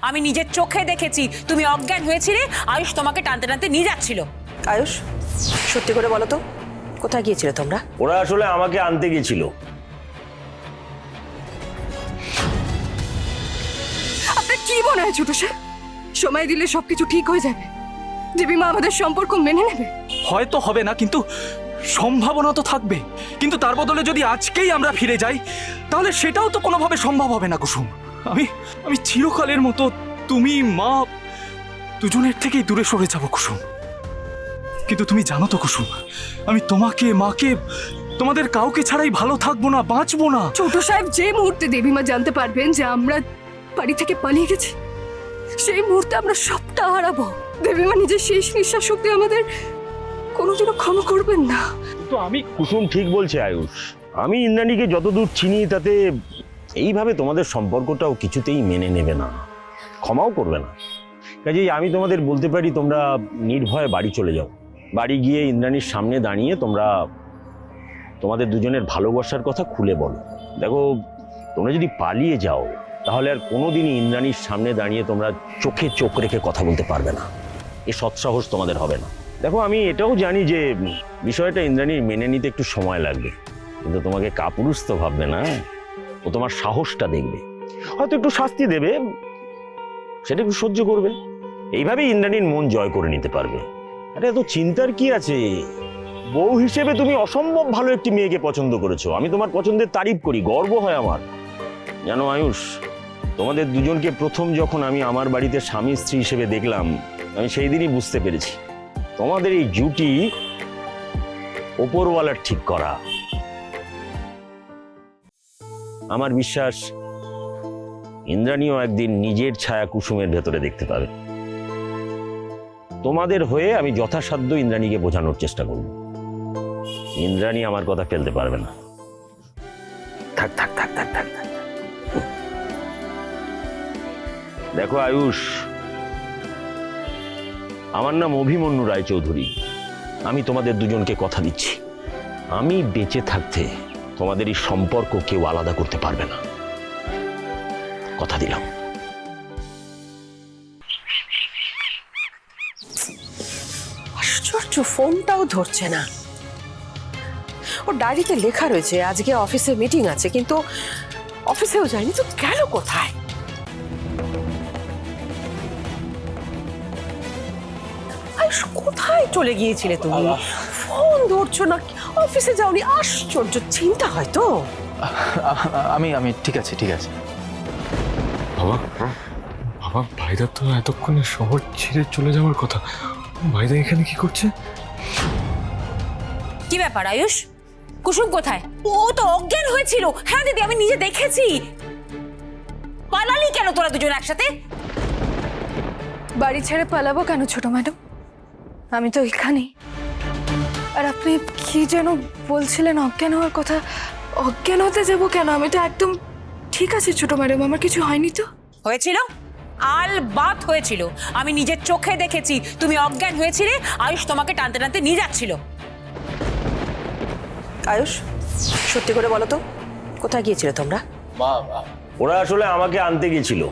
আমি নিজের চোখে দেখেছি তুমি অজ্ঞান হয়েছিলে, আয়ুষ তোমাকে টানতে টানতে নিয়ে যাচ্ছিল। আয়ুষ, সত্যি করে বলো তো, কোথায় গিয়েছিলে তোমরা? ওরা আসলে আমাকে আনতে গেছিল। আপনার কি মনে হয় ছোট স্যার, সময় দিলে সবকিছু ঠিক হয়ে যাবে? দেবীমা আমাদের সম্পর্ক মেনে নেবে? হয়তো হবে না, কিন্তু সম্ভাবনা তো থাকবে। কিন্তু তার বদলে যদি আজকেই আমরা ফিরে যাই, তাহলে সেটাও তো কোনোভাবে সম্ভব হবে না কুসুম। আমি আমি চিরকালের মতো তুমি মা দুজনের থেকেই দূরে সরে যাব কুসুম। কিন্তু তুমি জানো তো কুসুম, আমি তোমাকে, মাকে, তোমাদের কাউকে ছাড়াই ভালো থাকবো না, বাঁচবো না। ছোট সাহেব, যে মুহূর্তে দেবীমা জানতে পারবেন যে আমরা বাড়ি থেকে পালিয়ে গেছি, সেই মুহূর্তে আমরা সবটা হারাবো। দেবীমা নিজের শেষ নিঃশ্বাস অব্দি আমাদের কোনোদিনও ক্ষমা করবেন না। তো আমি কুসুম ঠিক বলছে আয়ুষ, আমি ইন্দ্রাণীকে যতদূর চিনি তাতে এইভাবে তোমাদের সম্পর্কটাও কিছুতেই মেনে নেবে না, ক্ষমাও করবে না। কাজেই আমি তোমাদের বলতে পারি তোমরা নির্ভয়ে বাড়ি চলে যাও। বাড়ি গিয়ে ইন্দ্রাণীর সামনে দাঁড়িয়ে তোমরা তোমাদের দুজনের ভালোবাসার কথা খুলে বলো। দেখো, তোমরা যদি পালিয়ে যাও তাহলে আর কোনোদিনই ইন্দ্রাণীর সামনে দাঁড়িয়ে তোমরা চোখে চোখ রেখে কথা বলতে পারবে না, এ সৎসাহস তোমাদের হবে না। দেখো, আমি এটাও জানি যে বিষয়টা ইন্দ্রাণীর মেনে নিতে একটু সময় লাগবে, কিন্তু তোমাকে কাপুরুষ তো ভাববে না, ও তোমার সাহসটা দেখবে, হয়তো একটু শাস্তি দেবে, সেটা একটু সহ্য করবে। এইভাবেই ইন্দ্রাণীর মন জয় করে নিতে পারবে। আরে এত চিন্তার কি আছে? বউ হিসেবে তুমি অসম্ভব ভালো একটি মেয়েকে পছন্দ করেছো। আমি তোমার পছন্দের তারিফ করি, গর্ব হয় আমার। জানো আয়ুষ, তোমাদের দুজনকে প্রথম যখন আমি আমার বাড়িতে স্বামী স্ত্রী হিসেবে দেখলাম, আমি সেই দিনই বুঝতে পেরেছি তোমাদের এই জুটি ওপরওয়ালার ঠিক করা। আমার বিশ্বাস ইন্দ্রাণীও একদিন নিজের ছায়া কুসুমের ভেতরে দেখতে পাবে। তোমাদের হয়ে আমি যথাসাধ্য ইন্দ্রাণীকে বোঝানোর চেষ্টা করব। ইন্দ্রাণী আমার কথা ফেলতে পারবে না। থাক থাক থাক থাক থাক থাক। দেখো আয়ুষ, আমার নাম অভিমন্যু রায়চৌধুরী। আমি তোমাদের দুজনকে কথা দিচ্ছি, আমি বেঁচে থাকতে তোমাদের এই সম্পর্ক কেউ আলাদা করতে পারবে না, কথা দিলাম। আশ্চর্য, ফোনটাও ধরছে না। ওর ডায়েরিতে লেখা রয়েছে আজকে অফিসে মিটিং আছে, কিন্তু অফিসেও যায়নি তো, গেল কোথায়? আয়ুষ, কোথায় চলে গিয়েছিলে তুমি? ফোন ধরছো না, অফিসে যাওনি, আশ্চর্য, চিন্তা হয় তো। আমি আমি ঠিক আছে, ঠিক আছে। বাবা, বাবা, ভাইদা তো এতক্ষণে শহর ছেড়ে চলে যাওয়ার কথা। ভাইদা এখানে কি করছে? কি ব্যাপার আয়ুষ, কুসুম কোথায়? ও তো অজ্ঞান হয়েছিল। হ্যাঁ দিদি, আমি নিজে দেখেছি। পালালি কেন তোরা দুজন একসাথে? বাড়ি ছেড়ে পালাবো কেন ছোট ম্যাডাম? আমি তো এখানেই। আর আপনি কি যেন বলছিলেন, অজ্ঞান হওয়ার কথা? অজ্ঞান হতে যাবো কেন? আমি তো একদম ঠিক আছে ছোট ম্যাডাম, আমার কিছু হয়নি তো। হয়েছিল, আলবাত হয়েছিল। আমি নিজের চোখে দেখেছি তুমি অজ্ঞান হয়েছিলে, আয়ুষ তোমাকে টানতে টানতে নিয়ে যাচ্ছিল। আয়ুষ, সত্যি করে বলো তো, কোথায় গিয়েছিলে তোমরা? ওরা আসলে আমাকে আনতে গেছিল।